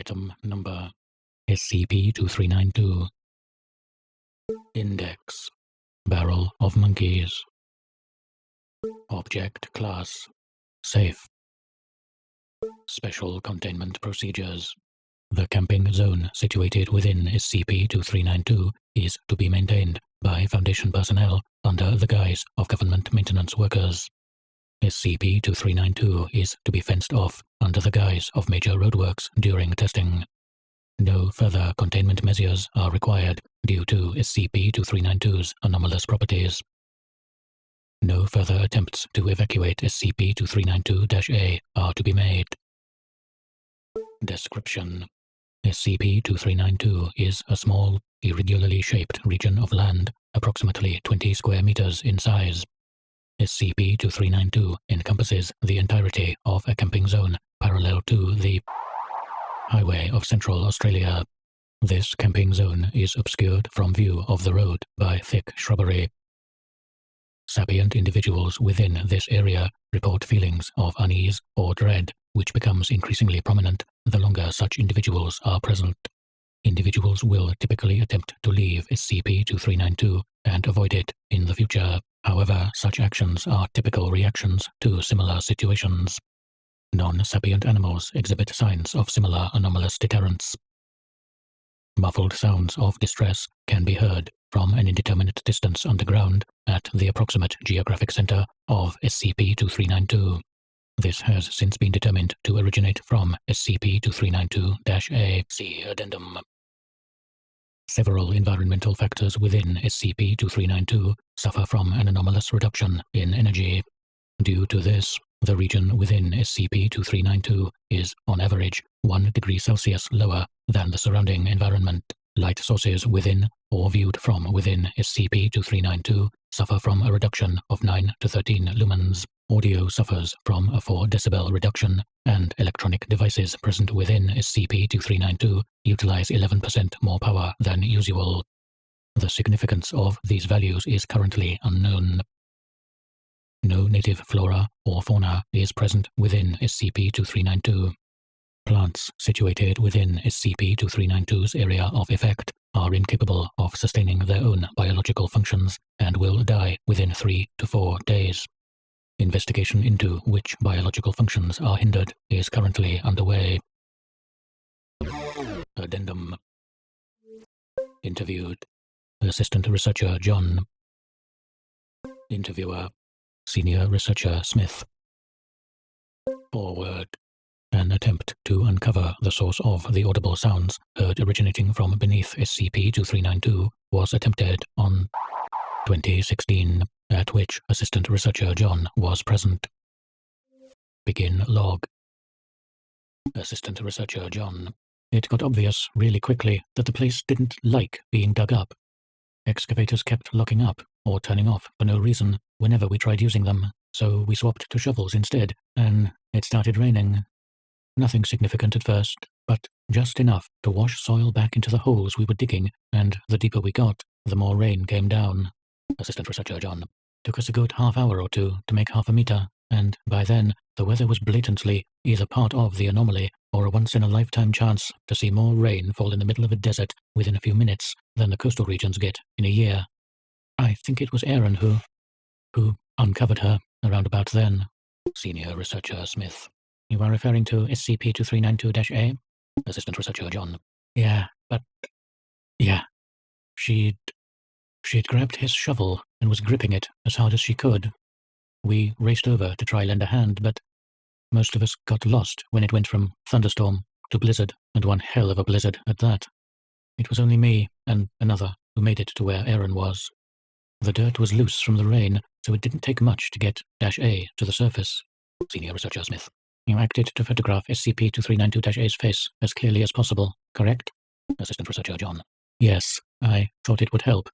Item Number SCP-2392. Index: Barrel of Monkeys. Object Class: Safe. Special Containment Procedures: The camping zone situated within SCP-2392 is to be maintained by Foundation personnel under the guise of government maintenance workers. SCP-2392 is to be fenced off under the guise of major roadworks during testing. No further containment measures are required due to SCP-2392's anomalous properties. No further attempts to evacuate SCP-2392-A are to be made. Description: SCP-2392 is a small, irregularly shaped region of land, approximately 20 square meters in size. SCP-2392 encompasses the entirety of a camping zone parallel to the highway of Central Australia. This camping zone is obscured from view of the road by thick shrubbery. Sapient individuals within this area report feelings of unease or dread, which becomes increasingly prominent the longer such individuals are present. Individuals will typically attempt to leave SCP-2392 and avoid it in the future. However, such actions are typical reactions to similar situations. Non-sapient animals exhibit signs of similar anomalous deterrence. Muffled sounds of distress can be heard from an indeterminate distance underground at the approximate geographic center of SCP-2392. This has since been determined to originate from SCP-2392-A. See Addendum. Several environmental factors within SCP-2392 suffer from an anomalous reduction in energy. Due to this, the region within SCP-2392 is, on average, 1 degree Celsius lower than the surrounding environment. Light sources within or viewed from within SCP-2392 suffer from a reduction of 9 to 13 lumens. Audio suffers from a 4 decibel reduction, and electronic devices present within SCP-2392 utilize 11% more power than usual. The significance of these values is currently unknown. No native flora or fauna is present within SCP-2392. Plants situated within SCP-2392's area of effect are incapable of sustaining their own biological functions and will die within 3 to 4 days. Investigation into which biological functions are hindered is currently underway. Addendum. Interviewed: Assistant Researcher John. Interviewer: Senior Researcher Smith. Forward. An attempt to uncover the source of the audible sounds heard originating from beneath SCP-2392 was attempted on 2016, at which Assistant Researcher John was present. Begin log. Assistant Researcher John. It got obvious really quickly that the place didn't like being dug up. Excavators kept locking up or turning off for no reason whenever we tried using them, so we swapped to shovels instead, and it started raining. Nothing significant at first, but just enough to wash soil back into the holes we were digging, and the deeper we got, the more rain came down. Assistant Researcher John. Took us a good half hour or two to make half a meter, and by then, the weather was blatantly either part of the anomaly or a once-in-a-lifetime chance to see more rain fall in the middle of a desert within a few minutes than the coastal regions get in a year. I think it was Aaron who uncovered her around about then. Senior Researcher Smith. You are referring to SCP-2392-A? Assistant Researcher John. Yeah. She'd grabbed his shovel and was gripping it as hard as she could. We raced over to try lend a hand, but most of us got lost when it went from thunderstorm to blizzard, and one hell of a blizzard at that. It was only me and another who made it to where Aaron was. The dirt was loose from the rain, so it didn't take much to get -A to the surface. Senior Researcher Smith. You acted to photograph SCP-2392-A's face as clearly as possible, correct? Assistant Researcher John. Yes, I thought it would help.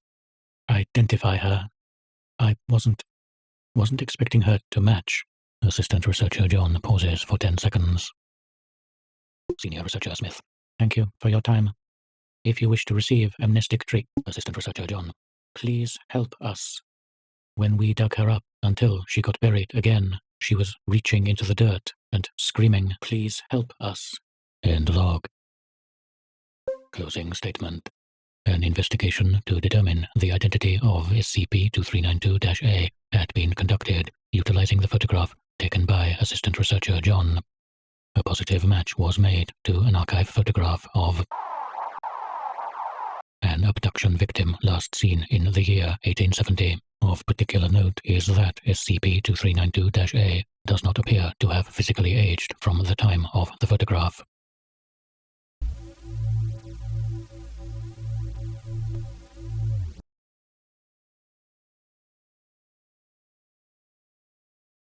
Identify her. I wasn't expecting her to match. Assistant Researcher John pauses for 10 seconds. Senior Researcher Smith. Thank you for your time. If you wish to receive amnestic treatment, Assistant Researcher John, please help us. When we dug her up until she got buried again, she was reaching into the dirt and screaming, "Please help us." End log. Closing statement. An investigation to determine the identity of SCP-2392-A had been conducted utilizing the photograph taken by Assistant Researcher John. A positive match was made to an archive photograph of an abduction victim last seen in the year 1870. Of particular note is that SCP-2392-A does not appear to have physically aged from the time of the photograph.